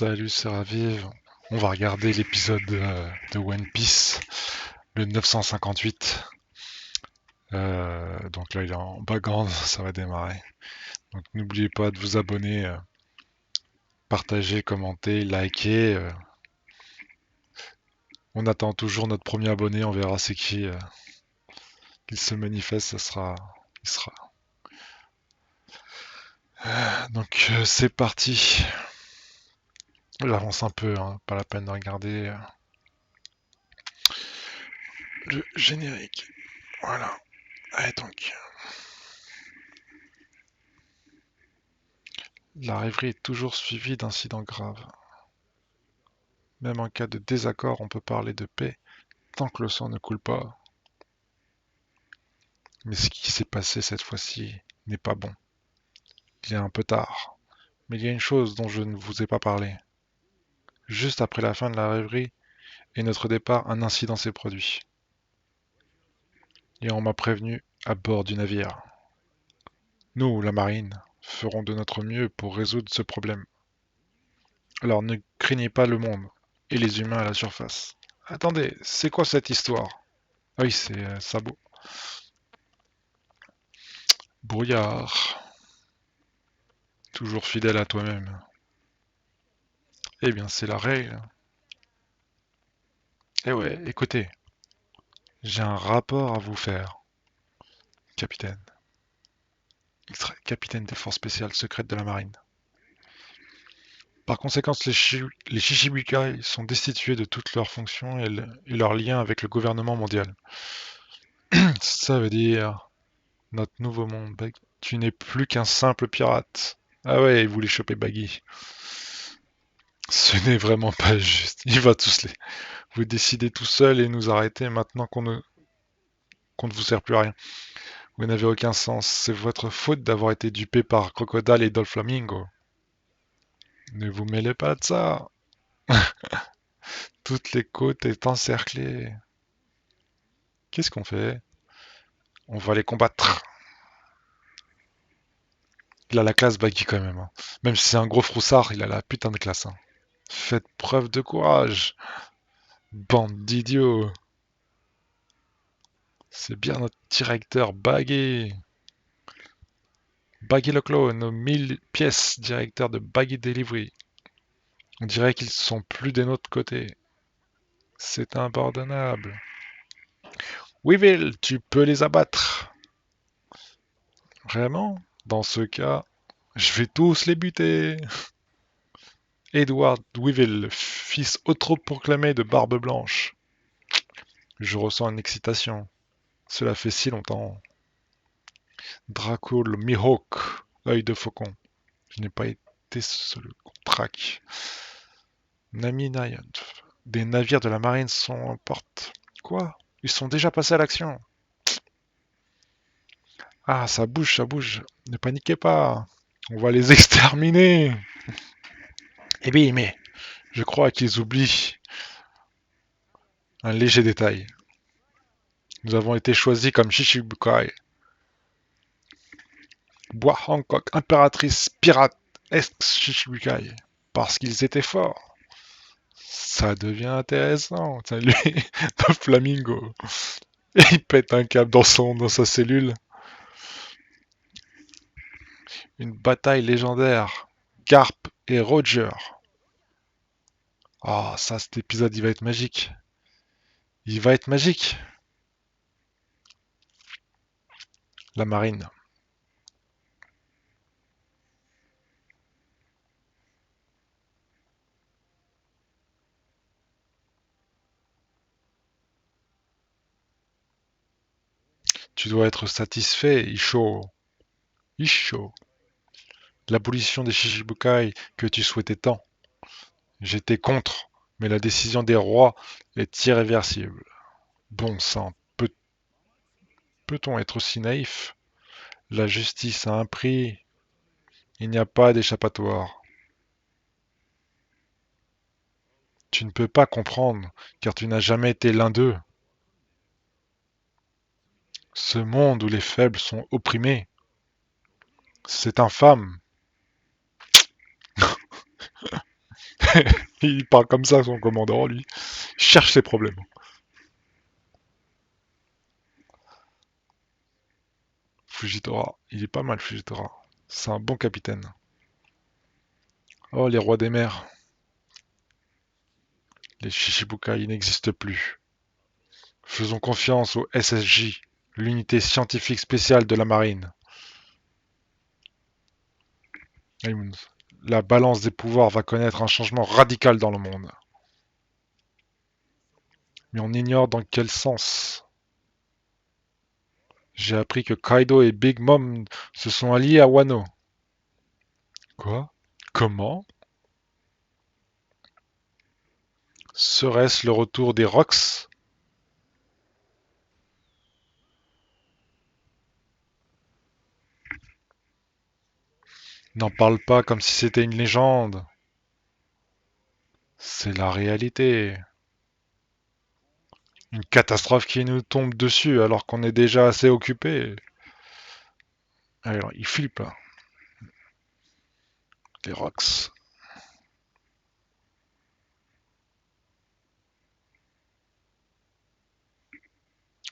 Salut, c'est Raviv. On va regarder l'épisode de One Piece, le 958. Donc là, il est en background, ça va démarrer. Donc n'oubliez pas de vous abonner, partager, commenter, liker. On attend toujours notre premier abonné, on verra c'est qui qu'il se manifeste, il sera. Donc c'est parti. J'avance un peu, hein, pas la peine de regarder le générique. Voilà. Allez donc. La rêverie est toujours suivie d'incidents graves. Même en cas de désaccord, on peut parler de paix tant que le sang ne coule pas. Mais ce qui s'est passé cette fois-ci n'est pas bon. Il est un peu tard. Mais il y a une chose dont je ne vous ai pas parlé. Juste après la fin de la rêverie et notre départ, un incident s'est produit. Et on m'a prévenu à bord du navire. Nous, la marine, ferons de notre mieux pour résoudre ce problème. Alors ne craignez pas le monde et les humains à la surface. Attendez, c'est quoi cette histoire? Ah oui, c'est Sabo. Brouillard. Toujours fidèle à toi-même. Eh bien, c'est la règle. Eh ouais, écoutez, j'ai un rapport à vous faire, capitaine. Il serait capitaine des forces spéciales secrètes de la marine. Par conséquent, les Shichibukai sont destitués de toutes leurs fonctions et leurs liens avec le gouvernement mondial. Ça veut dire notre nouveau monde. Tu n'es plus qu'un simple pirate. Ah ouais, il voulait choper Baggy. Ce n'est vraiment pas juste. Il va tous les. Vous décidez tout seul et nous arrêter maintenant qu'on ne vous sert plus à rien. Vous n'avez aucun sens. C'est votre faute d'avoir été dupé par Crocodile et Doflamingo. Ne vous mêlez pas de ça. Toutes les côtes est encerclées. Qu'est-ce qu'on fait? On va les combattre. Il a la classe Baggy quand même, hein. Même si c'est un gros froussard, il a la putain de classe, hein. Faites preuve de courage. Bande d'idiots. C'est bien notre directeur Baggy. Baggy le clone, nos 1000 pièces, directeur de Baggy Delivery. On dirait qu'ils sont plus de notre côté. C'est impardonnable. Weevil, tu peux les abattre. Vraiment? Dans ce cas, je vais tous les buter. Edward Weevil, fils autoproclamé de Barbe Blanche. Je ressens une excitation. Cela fait si longtemps. Draco le Mihawk, œil de faucon. Je n'ai pas été seul traque. Nami Nyan. Des navires de la marine sont en porte. Quoi? Ils sont déjà passés à l'action. Ah, ça bouge, ça bouge. Ne paniquez pas. On va les exterminer. Eh bien, mais je crois qu'ils oublient un léger détail. Nous avons été choisis comme Shichibukai. Bois Hancock, impératrice pirate, ex-Shichibukai. Parce qu'ils étaient forts. Ça devient intéressant. Salut, le flamingo. Et il pète un câble dans sa cellule. Une bataille légendaire. Garp et Roger. Ah, ça, cet épisode, il va être magique. Il va être magique. La marine. Tu dois être satisfait, Isho. Isho. L'abolition des Shichibukai que tu souhaitais tant. J'étais contre, mais la décision des rois est irréversible. Bon sang, peut-on être aussi naïf? La justice a un prix. Il n'y a pas d'échappatoire. Tu ne peux pas comprendre, car tu n'as jamais été l'un d'eux. Ce monde où les faibles sont opprimés, c'est infâme. Il parle comme ça, son commandant, lui. Il cherche les problèmes. Fujitora, il est pas mal, Fujitora. C'est un bon capitaine. Oh, les rois des mers. Les Shichibukai, ils n'existent plus. Faisons confiance au SSJ, l'unité scientifique spéciale de la marine. La balance des pouvoirs va connaître un changement radical dans le monde. Mais on ignore dans quel sens. J'ai appris que Kaido et Big Mom se sont alliés à Wano. Quoi? Comment? Serait-ce le retour des Rocks? N'en parle pas comme si c'était une légende. C'est la réalité. Une catastrophe qui nous tombe dessus alors qu'on est déjà assez occupé. Alors, il flippe là. Les Rocks.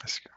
Que...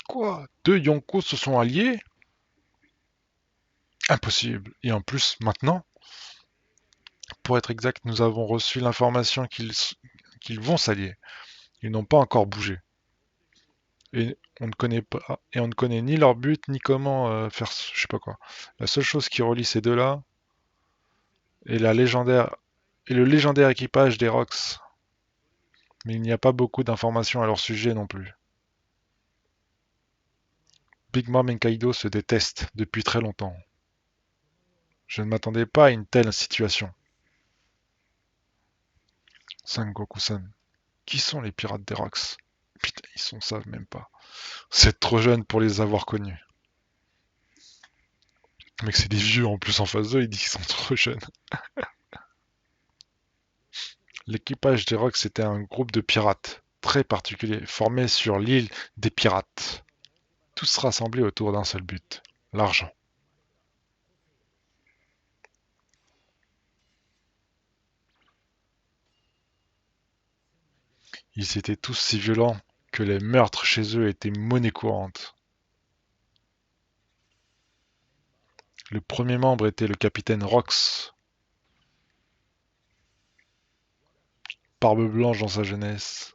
Quoi? Deux Yonko se sont alliés? Impossible. Et en plus, maintenant, pour être exact, nous avons reçu l'information qu'ils vont s'allier. Ils n'ont pas encore bougé. Et on ne connaît pas, et on ne connaît ni leur but, ni comment faire, je sais pas quoi. La seule chose qui relie ces deux-là est le légendaire équipage des Rocks. Mais il n'y a pas beaucoup d'informations à leur sujet non plus. Big Mom et Kaido se détestent depuis très longtemps. Je ne m'attendais pas à une telle situation. Sangoku-san. Qui sont les pirates des Rocks? Putain, ils s'en savent même pas. C'est trop jeune pour les avoir connus. Mais que c'est des vieux en plus en face d'eux, ils disent qu'ils sont trop jeunes. L'équipage des Rocks était un groupe de pirates très particulier, formé sur l'île des pirates. Tous rassemblés autour d'un seul but, l'argent. Ils étaient tous si violents que les meurtres chez eux étaient monnaie courante. Le premier membre était le capitaine Rox, barbe blanche dans sa jeunesse.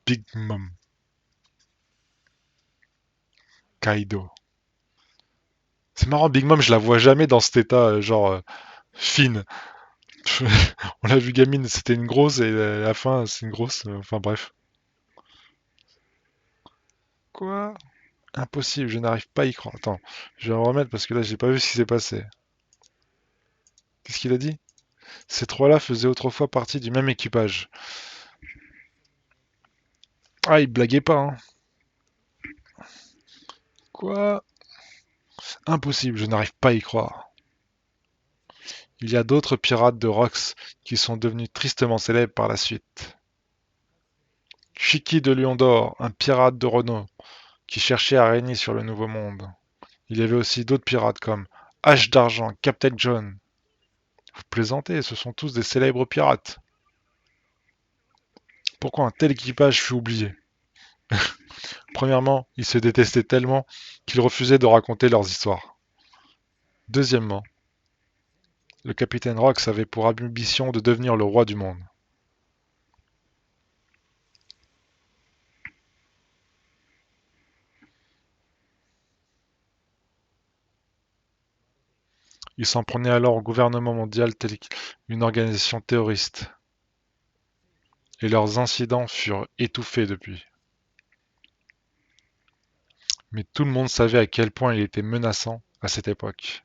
Big Mom, Kaido. C'est marrant, Big Mom, je la vois jamais dans cet état, fine. On l'a vu gamine, c'était une grosse, et à la fin, c'est une grosse. Enfin bref. Quoi? Impossible, je n'arrive pas à y croire. Attends, je vais me remettre parce que là, j'ai pas vu ce qui s'est passé. Qu'est-ce qu'il a dit? Ces trois-là faisaient autrefois partie du même équipage. Ah, il blaguait pas, hein. Quoi? Impossible, je n'arrive pas à y croire. Il y a d'autres pirates de Rox qui sont devenus tristement célèbres par la suite. Shiki de Lion d'Or, un pirate de renom, qui cherchait à régner sur le Nouveau Monde. Il y avait aussi d'autres pirates comme Hache d'Argent, Captain John. Vous plaisantez, ce sont tous des célèbres pirates. Pourquoi un tel équipage fut oublié? Premièrement, ils se détestaient tellement qu'ils refusaient de raconter leurs histoires. Deuxièmement, le capitaine Rox avait pour ambition de devenir le roi du monde. Il s'en prenait alors au gouvernement mondial tel qu'une organisation terroriste, et leurs incidents furent étouffés depuis. Mais tout le monde savait à quel point il était menaçant à cette époque.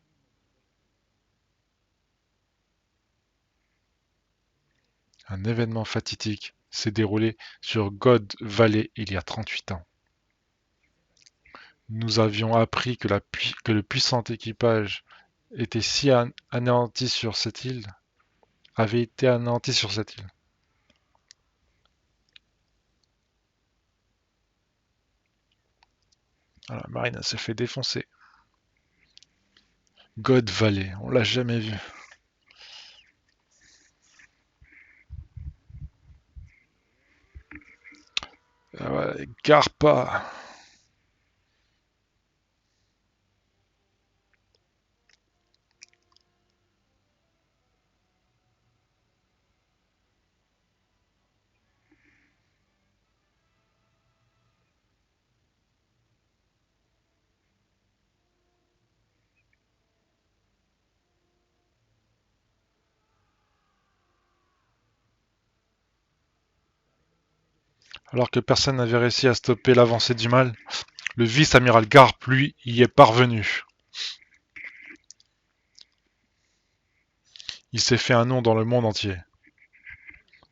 Un événement fatidique s'est déroulé sur God Valley il y a 38 ans. Nous avions appris que le puissant équipage était si anéanti sur cette île, avait été anéanti sur cette île. Ah, la marine, elle s'est fait défoncer. God Valley, on l'a jamais vu. Ah ouais, Garpa. Alors que personne n'avait réussi à stopper l'avancée du mal, le vice-amiral Garp, lui, y est parvenu. Il s'est fait un nom dans le monde entier.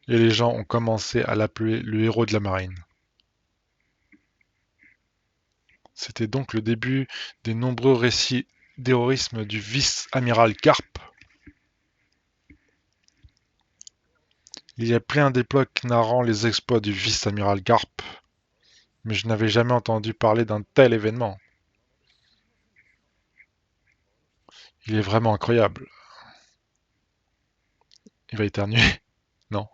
Et les gens ont commencé à l'appeler le héros de la marine. C'était donc le début des nombreux récits d'héroïsme du vice-amiral Garp. Il y a plein d'époques narrant les exploits du vice-amiral Garp, mais je n'avais jamais entendu parler d'un tel événement. Il est vraiment incroyable. Il va éternuer. Non.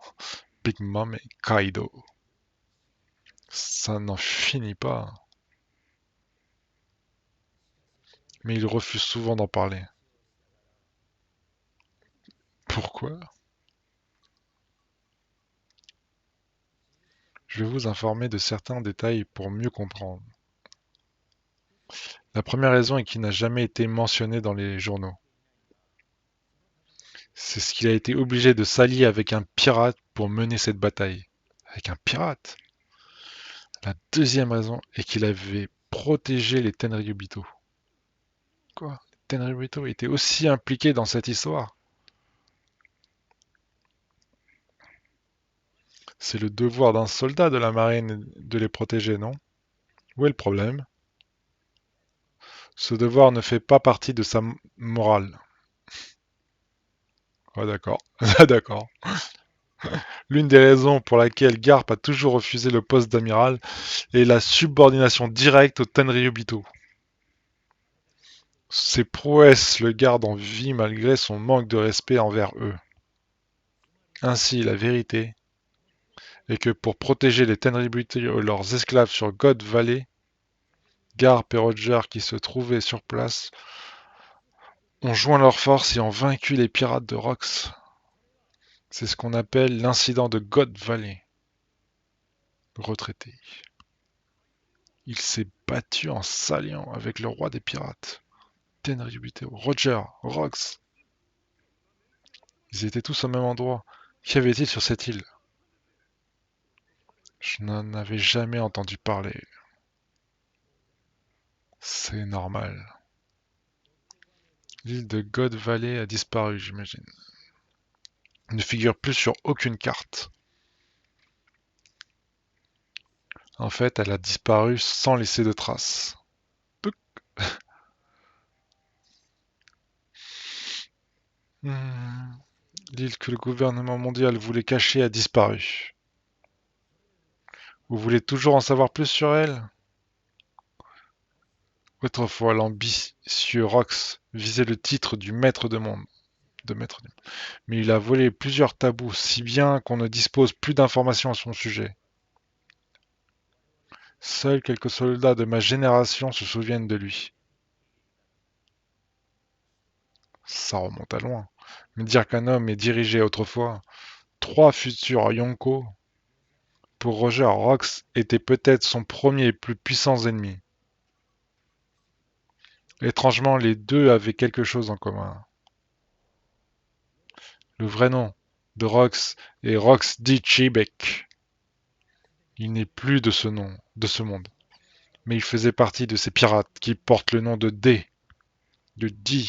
Big Mom et Kaido. Ça n'en finit pas. Mais il refuse souvent d'en parler. Pourquoi? Je vais vous informer de certains détails pour mieux comprendre. La première raison est qu'il n'a jamais été mentionné dans les journaux. C'est ce qu'il a été obligé de s'allier avec un pirate pour mener cette bataille. Avec un pirate? La deuxième raison est qu'il avait protégé les Tenryubito. Quoi? Les Tenryubito étaient aussi impliqués dans cette histoire? C'est le devoir d'un soldat de la marine de les protéger, non? Où est le problème? Ce devoir ne fait pas partie de sa morale. Ah d'accord, ah d'accord. L'une des raisons pour laquelle Garp a toujours refusé le poste d'amiral est la subordination directe aux Tenryubito. Ses prouesses le gardent en vie malgré son manque de respect envers eux. Ainsi, la vérité est que pour protéger les Tenryubito et leurs esclaves sur God Valley, Garp et Roger, qui se trouvaient sur place, ont joint leurs forces et ont vaincu les pirates de Rox. C'est ce qu'on appelle l'incident de God Valley. Retraité. Il s'est battu en s'alliant avec le roi des pirates, Tenryubito, Roger, Rox. Ils étaient tous au même endroit. Qu'y avait-il sur cette île? Je n'en avais jamais entendu parler. C'est normal. L'île de God Valley a disparu, j'imagine. Ne figure plus sur aucune carte. En fait, elle a disparu sans laisser de traces. Hmm. L'île que le gouvernement mondial voulait cacher a disparu. Vous voulez toujours en savoir plus sur elle? Autrefois, l'ambitieux Rox visait le titre du maître de monde. Mais il a volé plusieurs tabous, si bien qu'on ne dispose plus d'informations à son sujet. Seuls quelques soldats de ma génération se souviennent de lui. Ça remonte à loin. Mais dire qu'un homme est dirigé autrefois, trois futurs Yonko, pour Roger Rox, était peut-être son premier et plus puissant ennemi. Étrangement, les deux avaient quelque chose en commun. Le vrai nom de Rox est Rox D. Chebek. Il n'est plus de ce nom, de ce monde. Mais il faisait partie de ces pirates qui portent le nom de D, de D.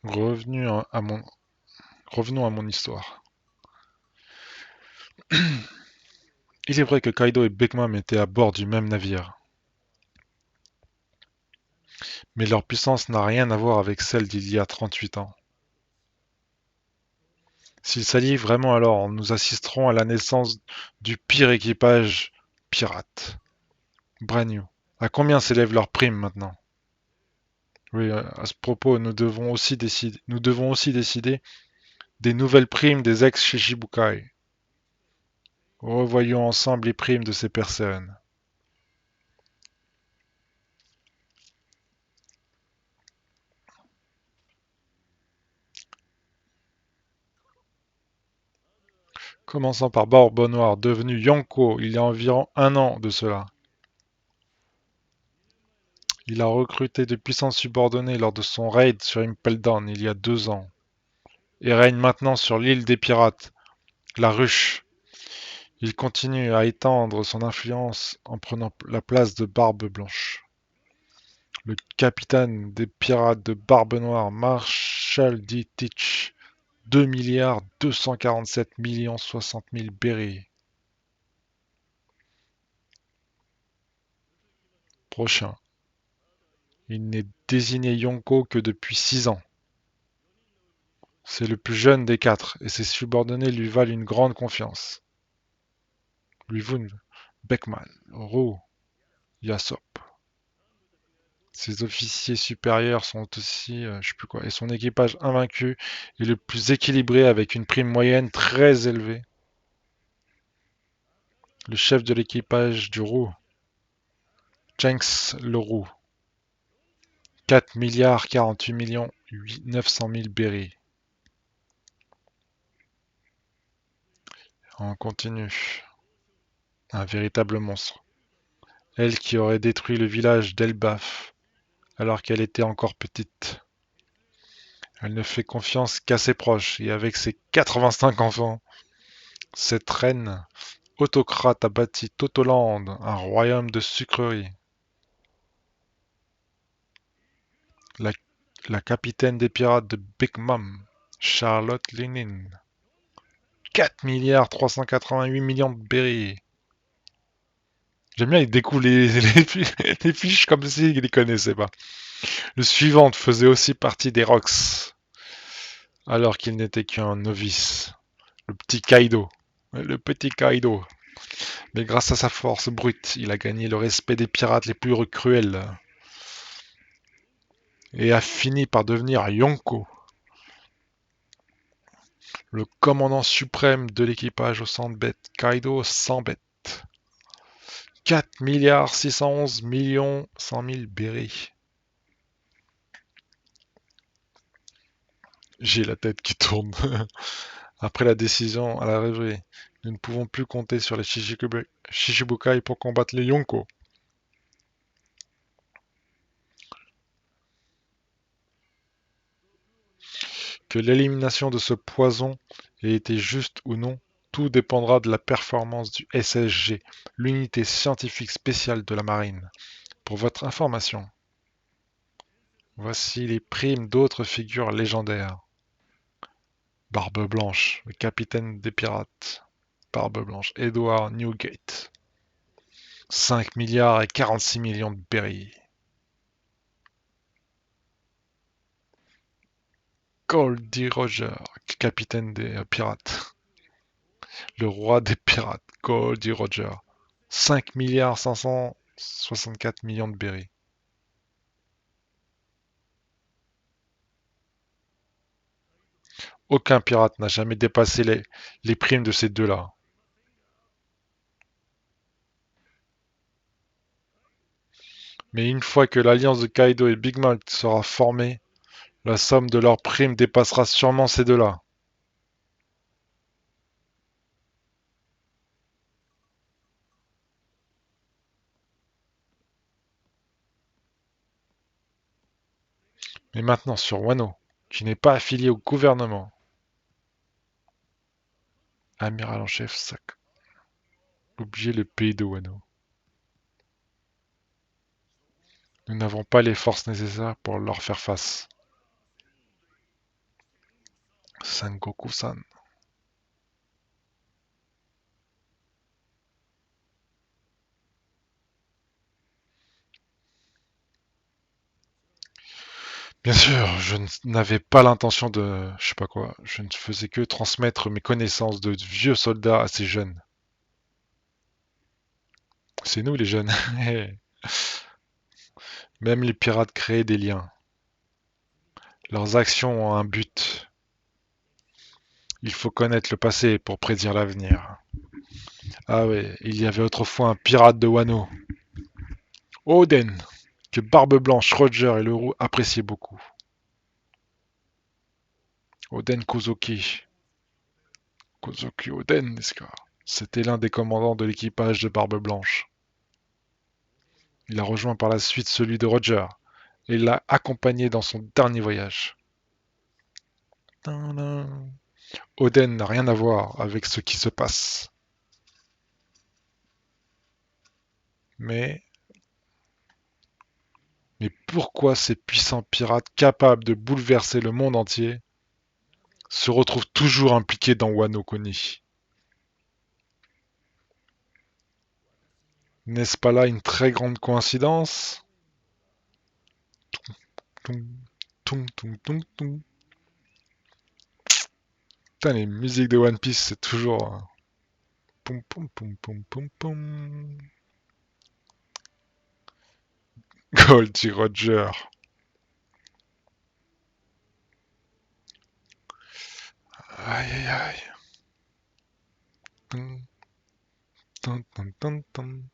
Revenu à mon Revenons à mon histoire. Il est vrai que Kaido et Big Mom étaient à bord du même navire, mais leur puissance n'a rien à voir avec celle d'il y a 38 ans. S'ils s'allient vraiment alors, nous assisterons à la naissance du pire équipage pirate. Brand new. À combien s'élève leur prime maintenant? Oui, à ce propos, nous devons aussi décider des nouvelles primes des ex-Shichibukai. Revoyons ensemble les primes de ces personnes. Commençons par Barbe Noire, devenu Yonko il y a environ un an de cela. Il a recruté de puissants subordonnés lors de son raid sur Impel Down il y a 2 ans, et règne maintenant sur l'île des pirates, la Ruche. Il continue à étendre son influence en prenant la place de Barbe Blanche. Le capitaine des pirates de Barbe Noire, Marshall D. Teach, 2,247,060,000 berries. Prochain. Il n'est désigné Yonko que depuis 6 ans. C'est le plus jeune des quatre, et ses subordonnés lui valent une grande confiance. Lui Beckman, Roux, Yasop. Ses officiers supérieurs sont aussi, je sais plus quoi, et son équipage invaincu est le plus équilibré avec une prime moyenne très élevée. Le chef de l'équipage du Roux, Jenks Leroux, 4,48,900,000 berries. On continue. Un véritable monstre. Elle qui aurait détruit le village d'Elbaf alors qu'elle était encore petite. Elle ne fait confiance qu'à ses proches et avec ses 85 enfants, cette reine autocrate a bâti Totoland, un royaume de sucreries. La, la capitaine des pirates de Big Mom, Charlotte Lenin, 4,388,000,000 de berries. J'aime bien, il découvre les fiches comme s'il les connaissait pas. Le suivant faisait aussi partie des Rocks, alors qu'il n'était qu'un novice. Le petit Kaido. Le petit Kaido. Mais grâce à sa force brute, il a gagné le respect des pirates les plus cruels et a fini par devenir Yonko, le commandant suprême de l'équipage au centre-bête. Kaido sans bête. 4,611,100,000 berries. J'ai la tête qui tourne. Après la décision à la rêverie, nous ne pouvons plus compter sur les Shichibukai pour combattre les Yonko. Que l'élimination de ce poison ait été juste ou non, tout dépendra de la performance du SSG, l'unité scientifique spéciale de la marine. Pour votre information, voici les primes d'autres figures légendaires. Barbe Blanche, le capitaine des pirates. Barbe Blanche, Edward Newgate. 5 milliards et 46 millions de berries. Goldie Roger, capitaine des pirates. Le roi des pirates, Goldie Roger. 5 milliards 564 millions de berries. Aucun pirate n'a jamais dépassé les primes de ces deux-là. Mais une fois que l'alliance de Kaido et Big Mom sera formée, la somme de leurs primes dépassera sûrement ces deux-là. Mais maintenant sur Wano, qui n'est pas affilié au gouvernement. Amiral en chef Sac. Oubliez le pays de Wano. Nous n'avons pas les forces nécessaires pour leur faire face. Sengoku-san. Bien sûr, je n'avais pas l'intention de, je sais pas quoi, je ne faisais que transmettre mes connaissances de vieux soldats à ces jeunes. C'est nous les jeunes. Même les pirates créent des liens. Leurs actions ont un but. Il faut connaître le passé pour prédire l'avenir. Ah ouais, il y avait autrefois un pirate de Wano, Oden, que Barbe Blanche, Roger et le Roux appréciaient beaucoup. Oden Kozuki. Kozuki Oden, n'est-ce pas? C'était l'un des commandants de l'équipage de Barbe Blanche. Il a rejoint par la suite celui de Roger et l'a accompagné dans son dernier voyage. Oden n'a rien à voir avec ce qui se passe. Mais, mais pourquoi ces puissants pirates capables de bouleverser le monde entier se retrouvent toujours impliqués dans Wano Kuni? N'est-ce pas là une très grande coïncidence? Toum, toum, toum, toum, toum. Putain, les musiques de One Piece, c'est toujours poum poum poum poum poum poum. Goldie Roger. Aïe aïe aïe. Tum, tum, tum, tum, tum.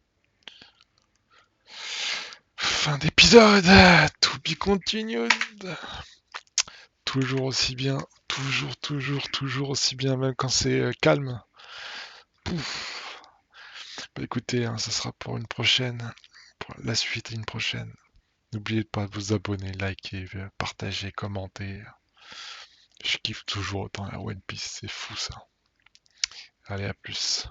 Fin d'épisode. To be continued. Toujours aussi bien. Toujours, toujours, toujours aussi bien, même quand c'est calme. Pouf. Bah écoutez, hein, ça sera pour une prochaine. Pour la suite, une prochaine. N'oubliez pas de vous abonner, liker, partager, commenter. Je kiffe toujours autant la One Piece, c'est fou ça. Allez, à plus.